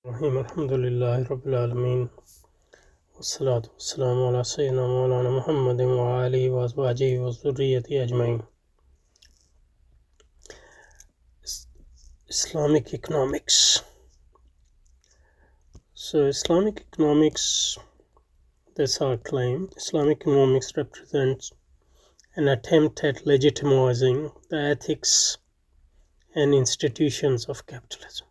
Alhamdulillahi Rabbil Alameen. Wassalatu wassalamu ala Sayyidina Mawlana Muhammadin wa alihi wa azwajihi wa zurriyyati ajma'in. Islamic economics. So Islamic economics, that's our claim. Islamic economics represents an attempt at legitimizing the ethics and institutions of capitalism.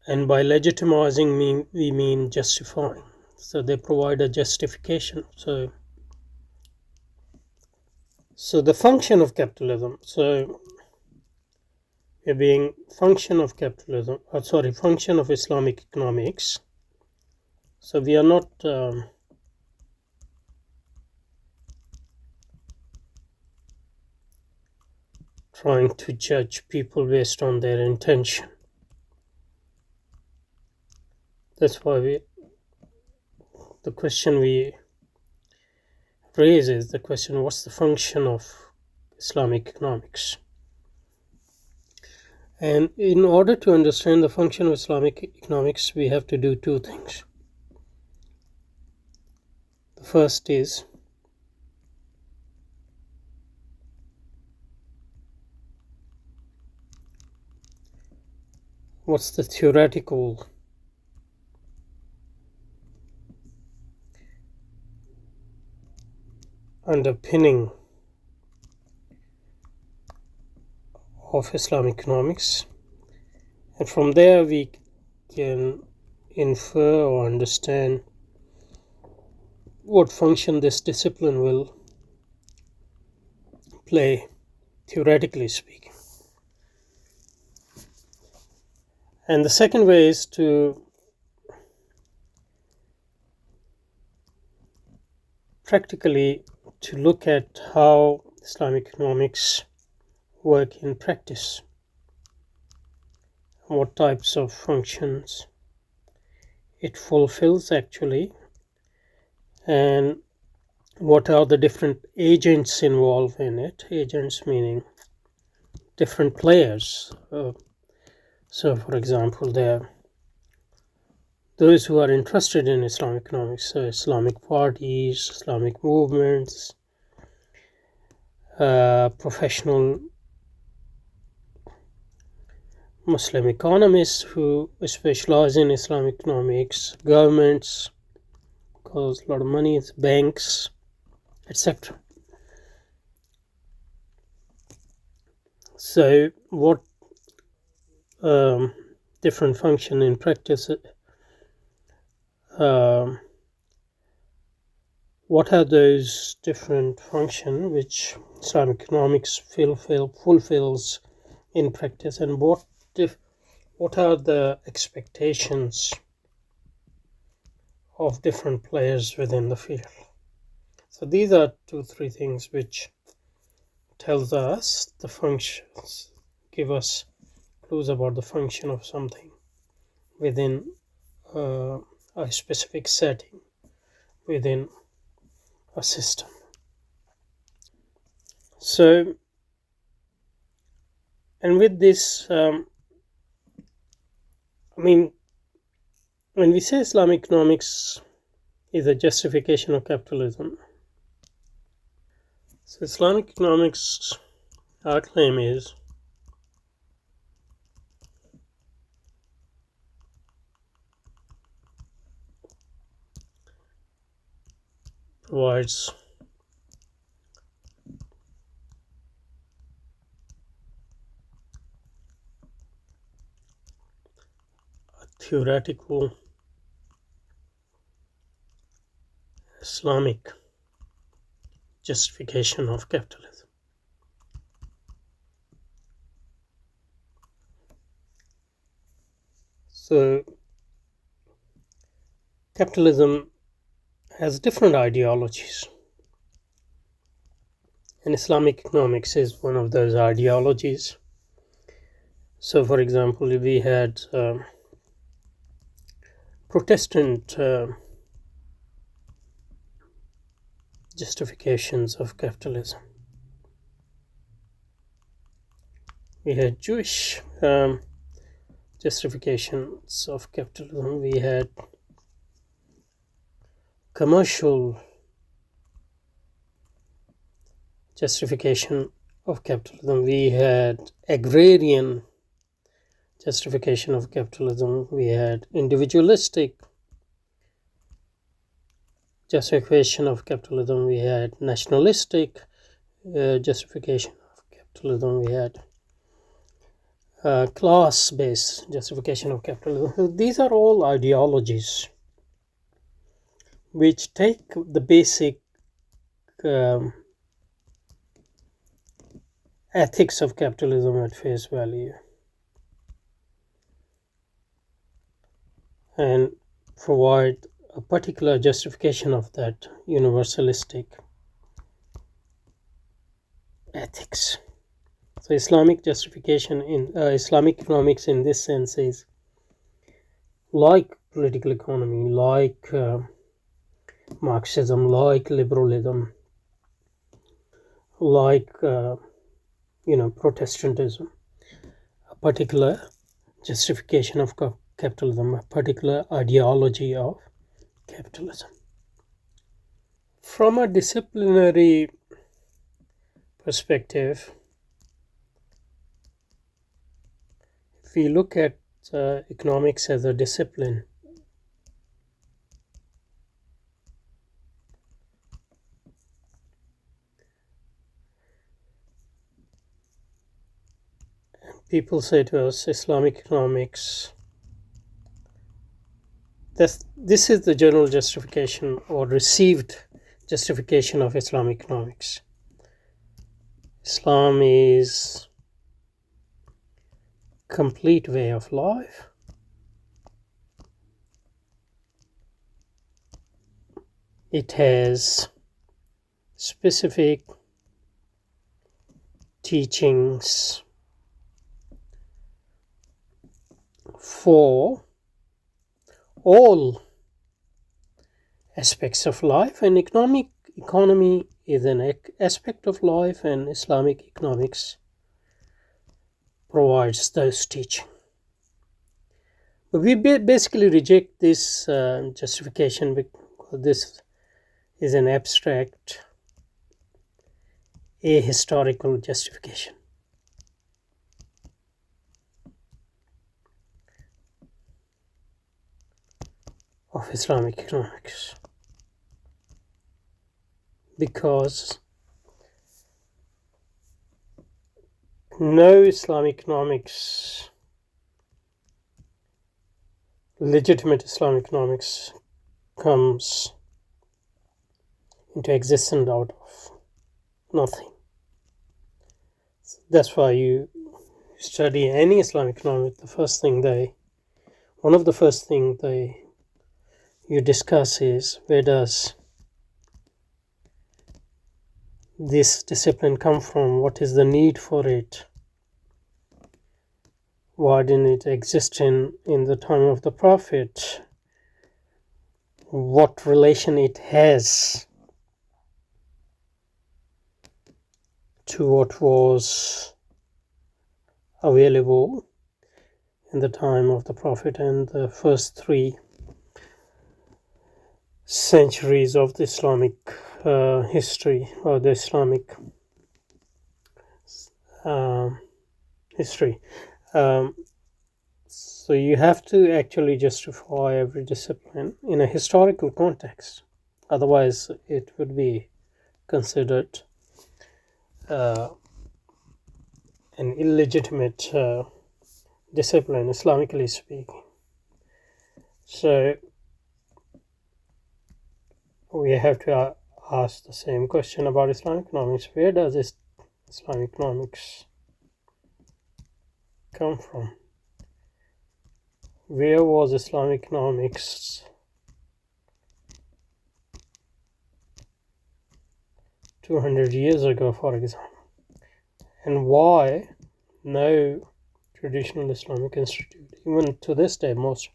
And by legitimizing we mean justifying. So they provide a justification. So the function of capitalism. So we're being function of capitalism. Function of Islamic economics. So we are not trying to judge people based on their intention. That's why the question we raise is the question: what's the function of Islamic economics? And in order to understand the function of Islamic economics, we have to do two things. The first is what's the theoretical underpinning of Islamic economics, and from there we can infer or understand what function this discipline will play, theoretically speaking. And the second way is to practically to look at how Islamic economics work in practice, what types of functions it fulfills actually, and what are the different agents involved in it. Agents meaning different players. So for example, there are those who are interested in Islamic economics, so Islamic parties, Islamic movements, professional Muslim economists who specialize in Islamic economics, governments, because a lot of money, is banks, etc. So what different function in practice, what are those different functions which Islamic economics fulfills in practice, and what are the expectations of different players within the field? So these are 2-3 things which tells us the functions, give us clues about the function of something within a specific setting, within a system. So, and with this, when we say Islamic economics is a justification of capitalism, so Islamic economics, our claim is provides a theoretical Islamic justification of capitalism. So capitalism has different ideologies, and Islamic economics is one of those ideologies. So for example, we had Protestant justifications of capitalism, we had Jewish justifications of capitalism, we had commercial justification of capitalism, we had agrarian justification of capitalism, we had individualistic justification of capitalism, we had nationalistic justification of capitalism, we had class-based justification of capitalism. These are all ideologies which take the basic ethics of capitalism at face value and provide a particular justification of that universalistic ethics. So Islamic justification in Islamic economics in this sense is like political economy, like Marxism, like liberalism, like Protestantism, a particular justification of capitalism, a particular ideology of capitalism. From a disciplinary perspective, if we look at economics as a discipline, people say to us, Islamic economics, this is the general justification or received justification of Islamic economics. Islam is complete way of life. It has specific teachings for all aspects of life, and economy is an aspect of life, and Islamic economics provides those teachings. But we basically reject this justification because this is an abstract, ahistorical justification. Of Islamic economics, because no Islamic economics, legitimate Islamic economics, comes into existence out of nothing. That's why you study any Islamic economic, one of the first things you discuss is, where does this discipline come from? What is the need for it? Why didn't it exist in the time of the Prophet? What relation it has to what was available in the time of the Prophet and the first 3 centuries of the Islamic history, or the Islamic history. So you have to actually justify every discipline in a historical context. Otherwise, it would be considered an illegitimate discipline, Islamically speaking. So we have to ask the same question about Islamic economics. Where does Islamic economics come from? Where was Islamic economics 200 years ago, for example? And why no traditional Islamic institute, even to this day, most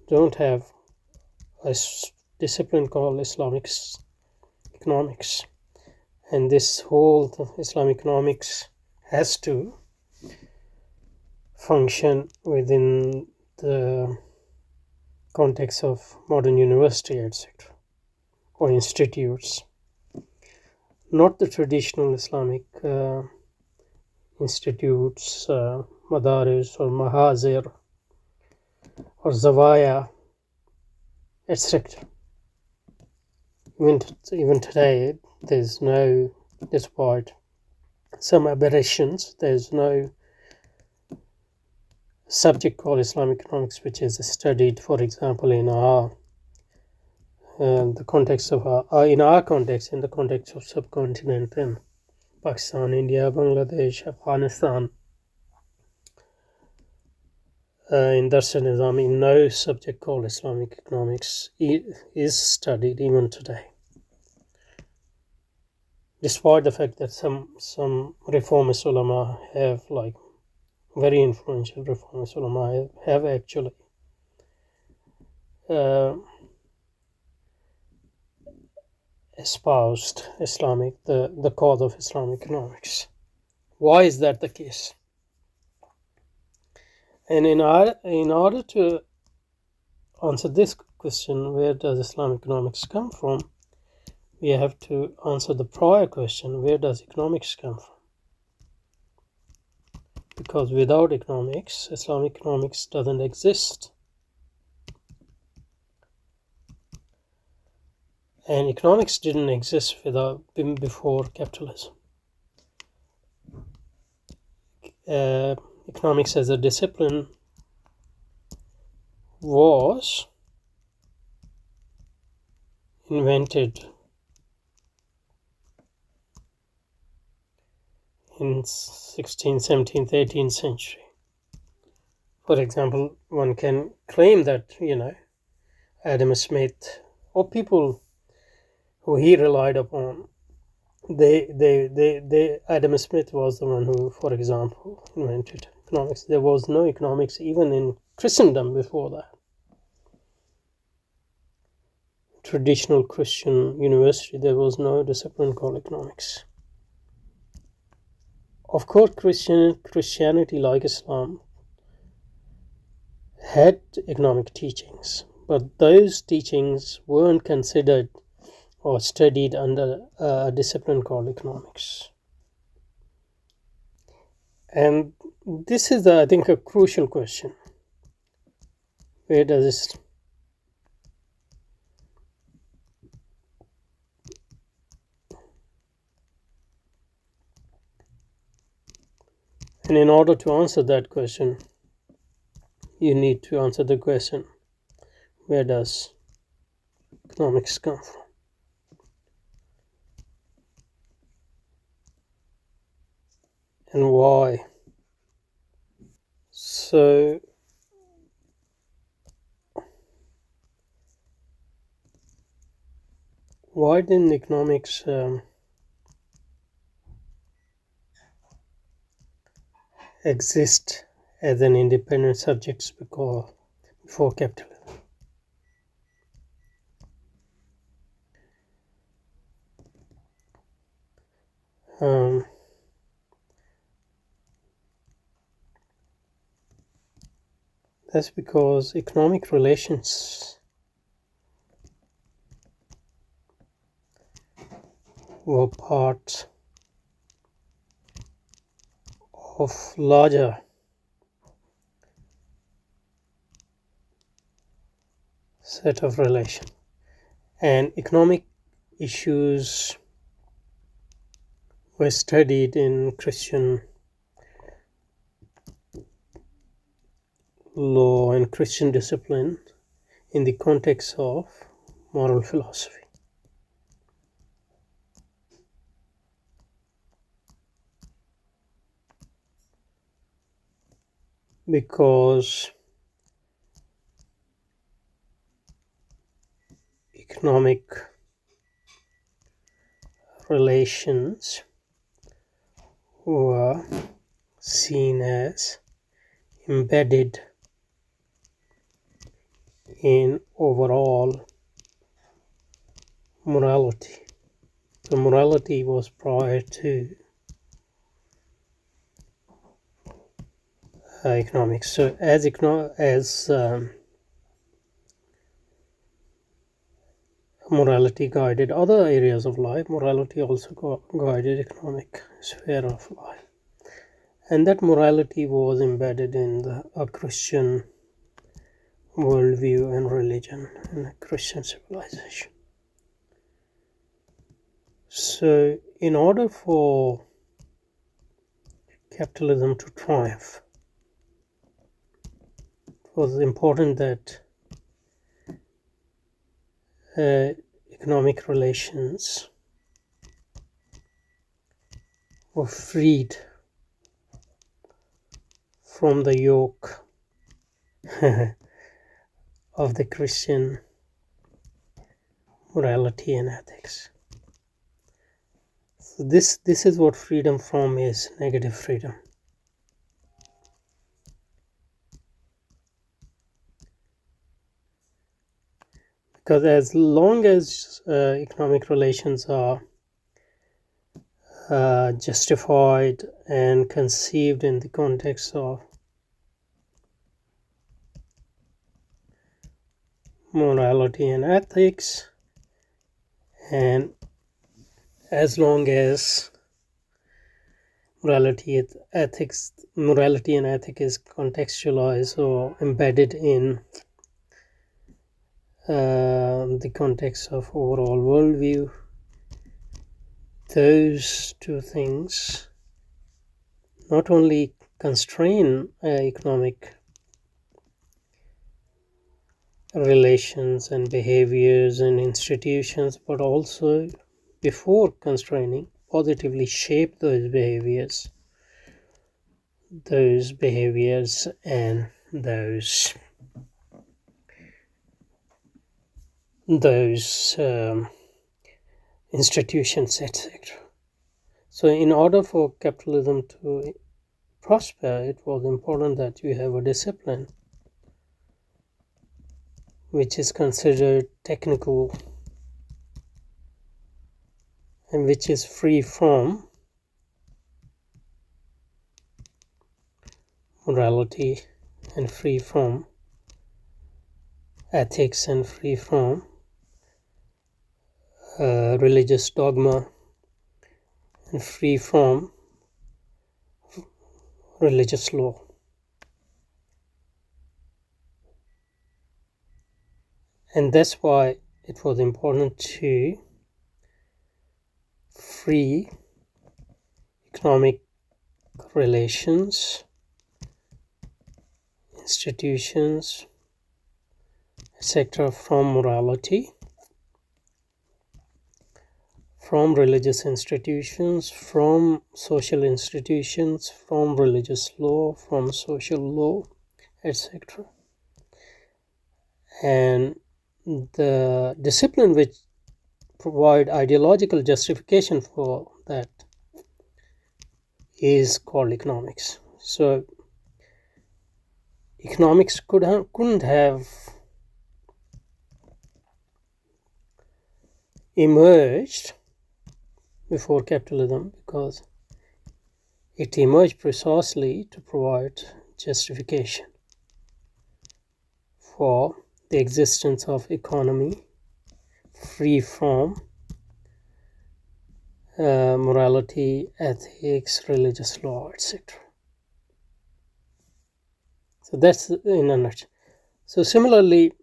don't have a discipline called Islamic economics, and this whole Islamic economics has to function within the context of modern university, etc., or institutes, not the traditional Islamic institutes, madaris or mahazir or zawaya, etc. Even today, there's no, despite some aberrations, there's no subject called Islamic economics which is studied, for example, in the context of in our context, in the context of subcontinent in Pakistan, India, Bangladesh, Afghanistan. In Darshan Nizami, no subject called Islamic economics is studied even today, despite the fact that some reformist ulama have, like very influential reformist ulama have actually espoused the cause of Islamic economics. Why is that the case? And in order to answer this question, where does Islamic economics come from, we have to answer the prior question, where does economics come from? Because without economics, Islamic economics doesn't exist. And economics didn't exist before capitalism. Economics as a discipline was invented in 16th, 17th, 18th century. For example, one can claim that, Adam Smith or people who he relied upon, Adam Smith was the one who, for example, invented economics. There was no economics even in Christendom before that. Traditional Christian university, there was no discipline called economics. Of course, Christianity, like Islam, had economic teachings, but those teachings weren't considered or studied under a discipline called economics. And this is, I think, a crucial question. Where does this... And in order to answer that question, you need to answer the question, where does economics come from? And why? So, why didn't economics exist as an independent subject before capitalism? That's because economic relations were part of larger set of relations, and economic issues were studied in Christian law and Christian discipline in the context of moral philosophy. Because economic relations were seen as embedded in overall morality. The morality was prior to economics. So as morality guided other areas of life, morality also guided economic sphere of life, and that morality was embedded in a Christian worldview and religion and a Christian civilization. So in order for capitalism to triumph, it was important that economic relations were freed from the yoke of the Christian morality and ethics. So this is what freedom from is, negative freedom. Because as long as economic relations are justified and conceived in the context of morality and ethics, and as long as morality and ethics is contextualized or embedded in the context of overall worldview, those two things not only constrain economic relations and behaviors and institutions, but also, before constraining, positively shape those behaviors and those institutions, etc. So in order for capitalism to prosper, it was important that you have a discipline which is considered technical and which is free from morality and free from ethics and free from religious dogma and free from religious law. And that's why it was important to free economic relations, institutions, etc. from morality, from religious institutions, from social institutions, from religious law, from social law, etc. And the discipline which provide ideological justification for that is called economics. So economics couldn't have emerged before capitalism, because it emerged precisely to provide justification for the existence of economy free from morality, ethics, religious law, etc. So that's in a nutshell. So similarly,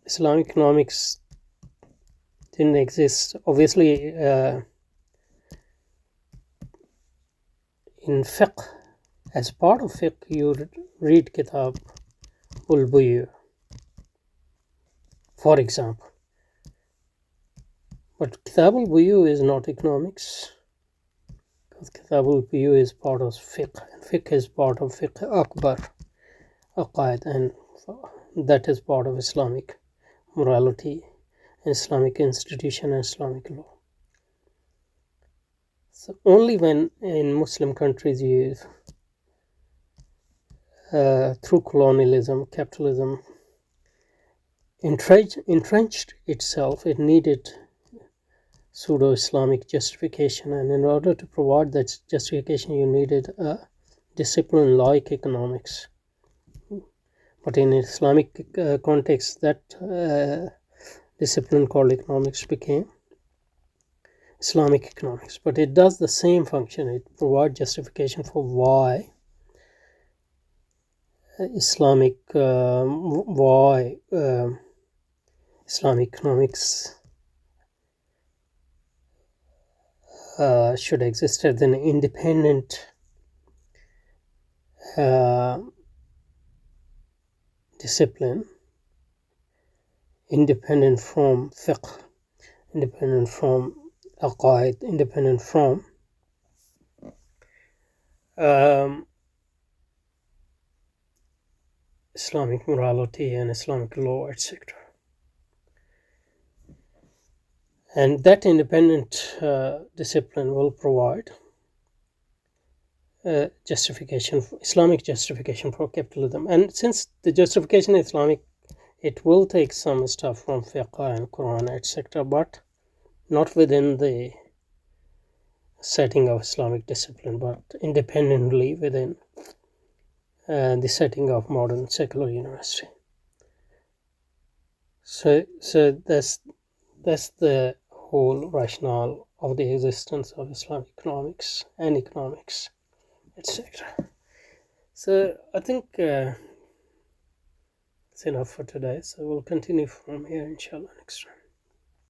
Islamic economics didn't exist. Obviously, in fiqh, as part of fiqh, you read Kitab ul-Buyu, for example. But Kitab al-Buyu is not economics, because Kitab al-Buyu is part of fiqh, and fiqh is part of fiqh akbar, aqaid, and that is part of Islamic morality, Islamic institution, and Islamic law. So only when in Muslim countries you, through colonialism, capitalism entrenched itself, it needed pseudo-Islamic justification, and in order to provide that justification you needed a discipline like economics, But in Islamic context, that discipline called economics became Islamic economics. But it does the same function. It provides justification for why Islamic economics should exist as an independent discipline, independent from fiqh, independent from aqaid, independent from Islamic morality and Islamic law, etc. And that independent discipline will provide justification, Islamic justification for capitalism. And since the justification is Islamic, it will take some stuff from fiqh and Quran, etc., but not within the setting of Islamic discipline, but independently within the setting of modern secular university. So that's the whole rationale of the existence of Islamic economics and economics, etc. So I think it's enough for today. So we'll continue from here, inshallah, next time.